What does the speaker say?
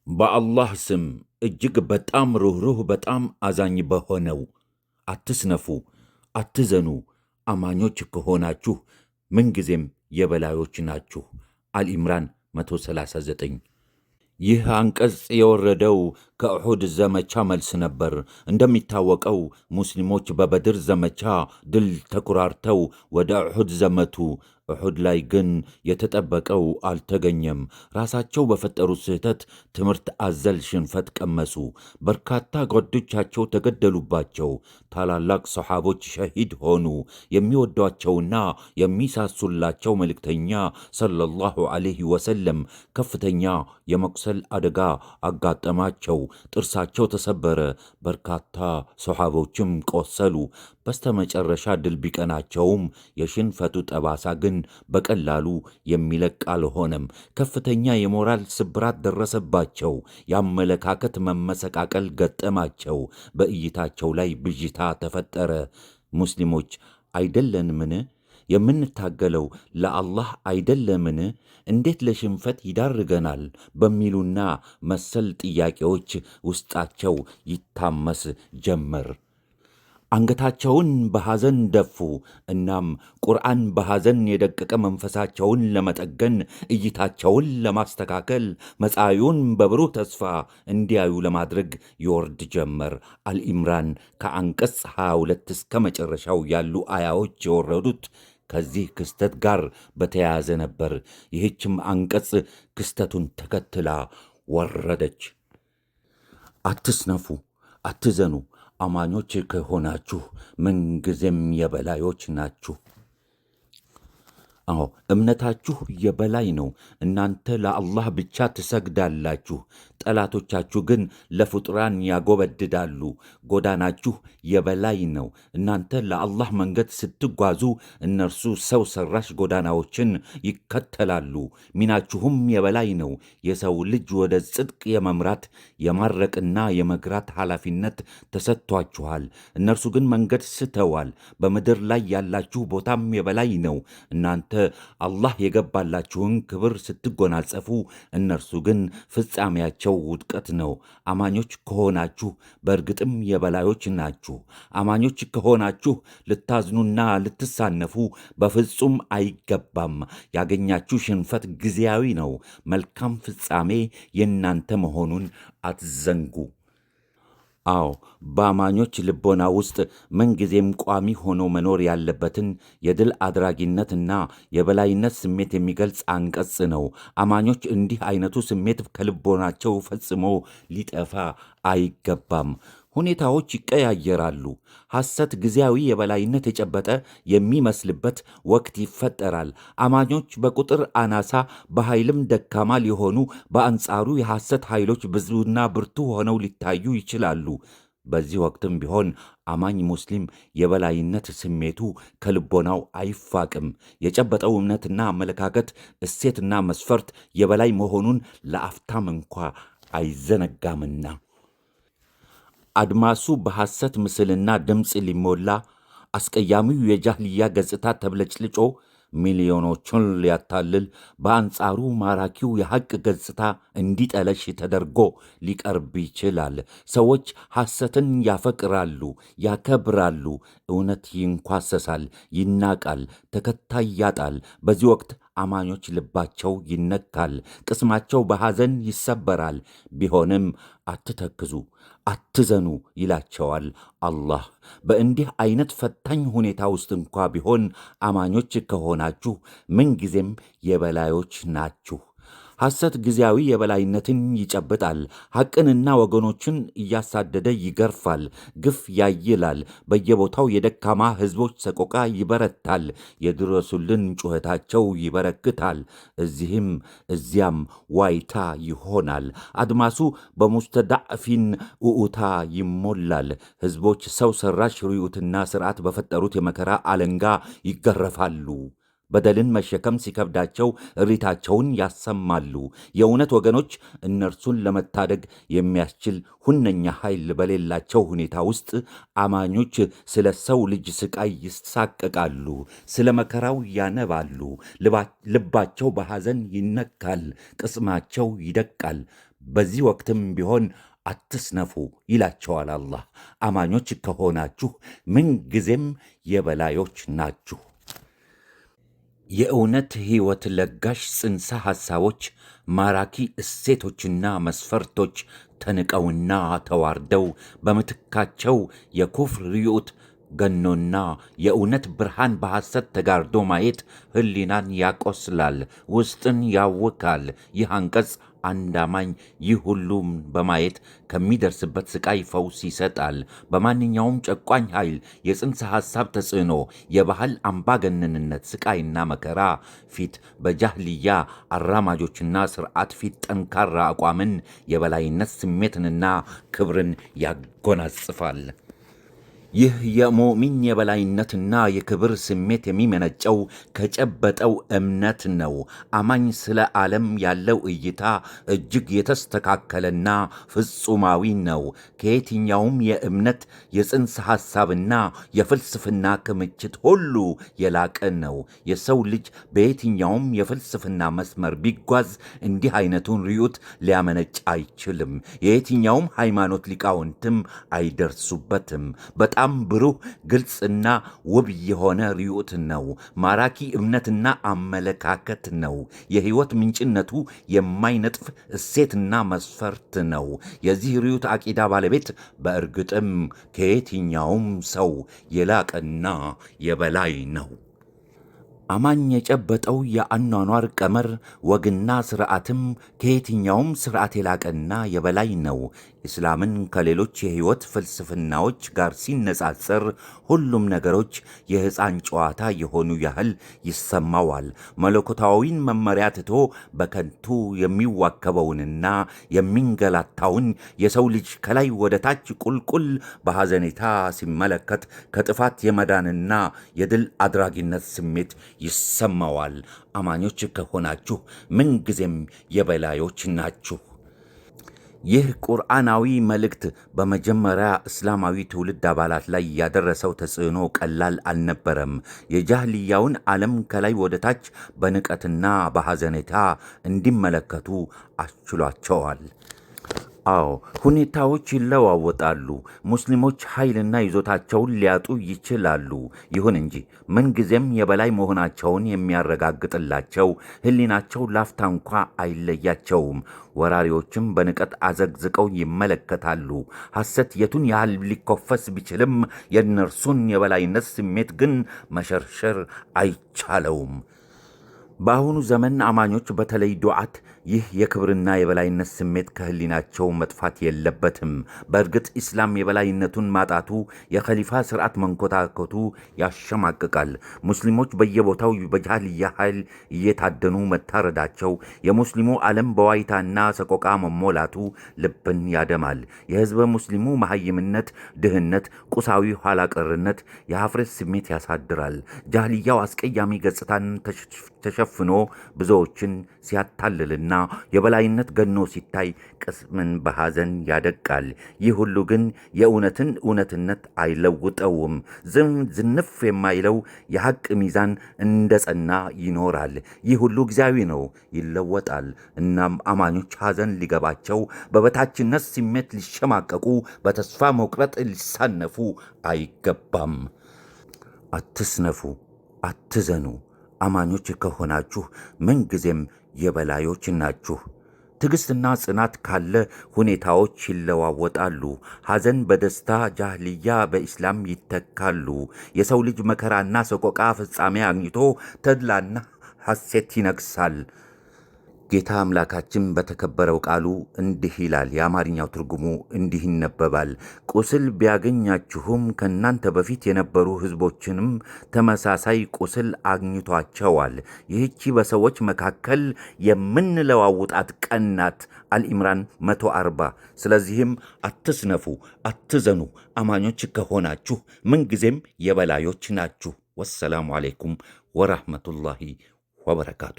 በአላህ ስም እጅግ በጣም ሩኅሩህ በጣም አዛኝ በሆነው። አትስነፉ፣ አትዘኑ፣ አማኞች ከሆናችሁ ምንጊዜም የበላዮች ናችሁ። አልኢምራን 139። ይህ አንቀጽ የወረደው ከኡሑድ ዘመቻ መልስ ነበር። እንደሚታወቀው ሙስሊሞች በበድር ዘመቻ ድል ተኩራርተው ወደ ኡሑድ ዘመቱ። ኡሑድ ላይ ግን የተጠበቀው አልተገኘም። ራሳቸው በፈጠሩት ስህተት ትምህርት አዘል ሽንፈት ቀመሱ። በርካታ ጓዶቻቸው ተገደሉባቸው። ታላላቅ ሰሓቦች ሸሂድ ሆኑ። የሚወዷቸውና የሚሳሱላቸው መልእክተኛ ሰለላሁ ዐለይሂ ወሰለም ከፍተኛ የመቁሰል አደጋ አጋጠማቸው። ጥርሳቸው ተሰበረ። በርካታ ሰሓቦችም ቆሰሉ። በስተመጨረሻ ድል ቢቀናቸውም የሽንፈቱ ጠባሳ ግን በቀላሉ የሚለቅ አልሆነም። ከፍተኛ የሞራል ስብራት ደረሰባቸው። የአመለካከት መመሰቃቀል ገጠማቸው። በእይታቸው ላይ ብዥታ ተፈጠረ። ሙስሊሞች አይደለንምን? የምንታገለው ለአላህ አይደለምን? እንዴት ለሽንፈት ይዳርገናል? በሚሉና መሰል ጥያቄዎች ውስጣቸው ይታመስ ጀመር። አንገታቸውን በሐዘን ደፉ። እናም ቁርአን በሐዘን የደቀቀ መንፈሳቸውን ለመጠገን፣ እይታቸውን ለማስተካከል፣ መጻኢውን በብሩህ ተስፋ እንዲያዩ ለማድረግ ይወርድ ጀመር። አልኢምራን ከአንቀጽ 22 እስከ መጨረሻው ያሉ አያዎች የወረዱት ከዚህ ክስተት ጋር በተያያዘ ነበር። ይህችም አንቀጽ ክስተቱን ተከትላ ወረደች። አትስነፉ፣ አትዘኑ፣ አማኞች ከሆናችሁ ምንጊዜም የበላዮች ናችሁ። አዎ እምነታችሁ የበላይ ነው። እናንተ ለአላህ ብቻ ትሰግዳላችሁ። ጠላቶቻችሁ ግን ለፍጡራን ያጎበድዳሉ። ጎዳናችሁ የበላይ ነው። እናንተ ለአላህ መንገድ ስትጓዙ እነርሱ ሰው ሰራሽ ጎዳናዎችን ይከተላሉ። ሚናችሁም የበላይ ነው። የሰው ልጅ ወደ ጽድቅ የመምራት የማረቅና የመግራት ኃላፊነት ተሰጥቷችኋል። እነርሱ ግን መንገድ ስተዋል። በምድር ላይ ያላችሁ ቦታም የበላይ ነው። እናንተ አላህ የገባላችሁን ክብር ስትጎናጸፉ፣ እነርሱ ግን ፍጻሜያቸው ውድቀት ነው። አማኞች ከሆናችሁ በእርግጥም የበላዮች ናችሁ። አማኞች ከሆናችሁ ልታዝኑና ልትሳነፉ በፍጹም አይገባም። ያገኛችሁ ሽንፈት ጊዜያዊ ነው። መልካም ፍጻሜ የእናንተ መሆኑን አትዘንጉ። አዎ በአማኞች ልቦና ውስጥ ምንጊዜም ቋሚ ሆኖ መኖር ያለበትን የድል አድራጊነትና የበላይነት ስሜት የሚገልጽ አንቀጽ ነው። አማኞች እንዲህ አይነቱ ስሜት ከልቦናቸው ፈጽሞ ሊጠፋ አይገባም። ሁኔታዎች ይቀያየራሉ። ሐሰት ጊዜያዊ የበላይነት የጨበጠ የሚመስልበት ወቅት ይፈጠራል። አማኞች በቁጥር አናሳ በኃይልም ደካማ ሊሆኑ፣ በአንጻሩ የሐሰት ኃይሎች ብዙና ብርቱ ሆነው ሊታዩ ይችላሉ። በዚህ ወቅትም ቢሆን አማኝ ሙስሊም የበላይነት ስሜቱ ከልቦናው አይፋቅም። የጨበጠው እምነትና አመለካከት፣ እሴትና መስፈርት የበላይ መሆኑን ለአፍታም እንኳ አይዘነጋምና። አድማሱ በሐሰት ምስልና ድምፅ ሊሞላ፣ አስቀያሚው የጃህልያ ገጽታ ተብለጭልጮ ሚሊዮኖቹን ሊያታልል፣ በአንጻሩ ማራኪው የሐቅ ገጽታ እንዲጠለሽ ተደርጎ ሊቀርብ ይችላል። ሰዎች ሐሰትን ያፈቅራሉ፣ ያከብራሉ። እውነት ይንኳሰሳል፣ ይናቃል፣ ተከታይ ያጣል። በዚህ ወቅት አማኞች ልባቸው ይነካል፣ ቅስማቸው በሐዘን ይሰበራል። ቢሆንም አትተክዙ፣ አትዘኑ ይላቸዋል አላህ። በእንዲህ አይነት ፈታኝ ሁኔታ ውስጥ እንኳ ቢሆን አማኞች ከሆናችሁ ምንጊዜም የበላዮች ናችሁ። ሐሰት ጊዜያዊ የበላይነትን ይጨብጣል። ሐቅንና ወገኖችን እያሳደደ ይገርፋል። ግፍ ያይላል። በየቦታው የደካማ ሕዝቦች ሰቆቃ ይበረታል። የድረሱልን ጩኸታቸው ይበረክታል። እዚህም እዚያም ዋይታ ይሆናል። አድማሱ በሙስተዳዕፊን ውዑታ ይሞላል። ሕዝቦች ሰው ሠራሽ ርዩትና ሥርዓት በፈጠሩት የመከራ አለንጋ ይገረፋሉ። በደልን መሸከም ሲከብዳቸው እሪታቸውን ያሰማሉ። የእውነት ወገኖች እነርሱን ለመታደግ የሚያስችል ሁነኛ ኃይል በሌላቸው ሁኔታ ውስጥ አማኞች ስለ ሰው ልጅ ስቃይ ይሳቀቃሉ፣ ስለ መከራው ያነባሉ። ልባቸው በሐዘን ይነካል፣ ቅስማቸው ይደቃል። በዚህ ወቅትም ቢሆን አትስነፉ ይላቸዋል አላህ። አማኞች ከሆናችሁ ምንጊዜም የበላዮች ናችሁ። የእውነት ሕይወት ለጋሽ ጽንሰ ሐሳቦች፣ ማራኪ እሴቶችና መስፈርቶች ተንቀውና ተዋርደው በምትካቸው የኩፍር ርዩት ገኖና የእውነት ብርሃን በሐሰት ተጋርዶ ማየት ሕሊናን ያቆስላል፣ ውስጥን ያውካል። ይህ አንቀጽ አንድ አማኝ ይህ ሁሉም በማየት ከሚደርስበት ሥቃይ ፈውስ ይሰጣል። በማንኛውም ጨቋኝ ኃይል የጽንሰ ሐሳብ ተጽዕኖ፣ የባህል አምባገነንነት ሥቃይና መከራ ፊት በጃህልያ አራማጆችና ሥርዓት ፊት ጠንካራ አቋምን፣ የበላይነት ስሜትንና ክብርን ያጎናጽፋል። ይህ የሙእሚን የበላይነትና የክብር ስሜት የሚመነጨው ከጨበጠው እምነት ነው። አማኝ ስለ ዓለም ያለው እይታ እጅግ የተስተካከለና ፍጹማዊ ነው። ከየትኛውም የእምነት የጽንሰ ሐሳብና የፍልስፍና ክምችት ሁሉ የላቀ ነው። የሰው ልጅ በየትኛውም የፍልስፍና መስመር ቢጓዝ እንዲህ አይነቱን ርዩት ሊያመነጭ አይችልም። የየትኛውም ሃይማኖት ሊቃውንትም አይደርሱበትም። በጣም ብሩህ፣ ግልጽና ውብ የሆነ ርዩት ነው። ማራኪ እምነትና አመለካከት ነው። የሕይወት ምንጭነቱ የማይነጥፍ እሴትና መስፈርት ነው። የዚህ ርዩት አቂዳ ባለቤት በእርግጥም ከየትኛውም ሰው የላቀና የበላይ ነው። አማኝ የጨበጠው የአኗኗር ቀመር ወግና ሥርዓትም ከየትኛውም ሥርዓት የላቀና የበላይ ነው። ኢስላምን ከሌሎች የሕይወት ፍልስፍናዎች ጋር ሲነጻጸር ሁሉም ነገሮች የሕፃን ጨዋታ የሆኑ ያህል ይሰማዋል። መለኮታዊን መመሪያ ትቶ በከንቱ የሚዋከበውንና የሚንገላታውን የሰው ልጅ ከላይ ወደ ታች ቁልቁል በሐዘኔታ ሲመለከት ከጥፋት የመዳንና የድል አድራጊነት ስሜት ይሰማዋል። አማኞች ከሆናችሁ ምንጊዜም የበላዮች ናችሁ። ይህ ቁርአናዊ መልእክት በመጀመሪያ እስላማዊ ትውልድ አባላት ላይ ያደረሰው ተጽዕኖ ቀላል አልነበረም። የጃህልያውን ዓለም ከላይ ወደ ታች በንቀትና በሐዘኔታ እንዲመለከቱ አስችሏቸዋል። አዎ፣ ሁኔታዎች ይለዋወጣሉ። ሙስሊሞች ኃይልና ይዞታቸውን ሊያጡ ይችላሉ። ይሁን እንጂ ምንጊዜም የበላይ መሆናቸውን የሚያረጋግጥላቸው ሕሊናቸው ላፍታ እንኳ አይለያቸውም። ወራሪዎችም በንቀት አዘግዝቀው ይመለከታሉ። ሐሰት የቱን ያህል ሊኮፈስ ቢችልም የእነርሱን የበላይነት ስሜት ግን መሸርሸር አይቻለውም። በአሁኑ ዘመን አማኞች በተለይ ዱዓት ይህ የክብርና የበላይነት ስሜት ከህሊናቸው መጥፋት የለበትም። በእርግጥ ኢስላም የበላይነቱን ማጣቱ፣ የኸሊፋ ስርዓት መንኮታኮቱ ያሸማቅቃል። ሙስሊሞች በየቦታው በጃህልያ ኃይል እየታደኑ መታረዳቸው፣ የሙስሊሙ ዓለም በዋይታና ሰቆቃ መሞላቱ ልብን ያደማል። የህዝበ ሙስሊሙ መሐይምነት፣ ድህነት፣ ቁሳዊ ኋላቀርነት የሀፍረት ስሜት ያሳድራል። ጃህልያው አስቀያሚ ገጽታን ተሸፍኖ ብዙዎችን ሲያታልልና የበላይነት ገኖ ሲታይ ቅስምን በሐዘን ያደቃል። ይህ ሁሉ ግን የእውነትን እውነትነት አይለውጠውም። ዝንፍ የማይለው የሐቅ ሚዛን እንደ ጸና ይኖራል። ይህ ሁሉ ጊዜያዊ ነው፣ ይለወጣል። እናም አማኞች ሐዘን ሊገባቸው፣ በበታችነት ስሜት ሊሸማቀቁ፣ በተስፋ መቁረጥ ሊሳነፉ አይገባም። አትስነፉ፣ አትዘኑ። አማኞች ከሆናችሁ ምንጊዜም የበላዮች ናችሁ። ትዕግሥትና ጽናት ካለ ሁኔታዎች ይለዋወጣሉ። ሐዘን በደስታ፣ ጃህልያ በኢስላም ይተካሉ። የሰው ልጅ መከራና ሰቆቃ ፍጻሜ አግኝቶ ተድላና ሐሴት ይነግሳል። ጌታ አምላካችን በተከበረው ቃሉ እንዲህ ይላል። የአማርኛው ትርጉሙ እንዲህ ይነበባል። ቁስል ቢያገኛችሁም ከእናንተ በፊት የነበሩ ሕዝቦችንም ተመሳሳይ ቁስል አግኝቷቸዋል። ይህቺ በሰዎች መካከል የምንለዋውጣት ቀን ናት። አልኢምራን 140 ስለዚህም አትስነፉ፣ አትዘኑ። አማኞች ከሆናችሁ ምንጊዜም የበላዮች ናችሁ። ወሰላሙ አሌይኩም ወራህመቱላሂ ወበረካቱ።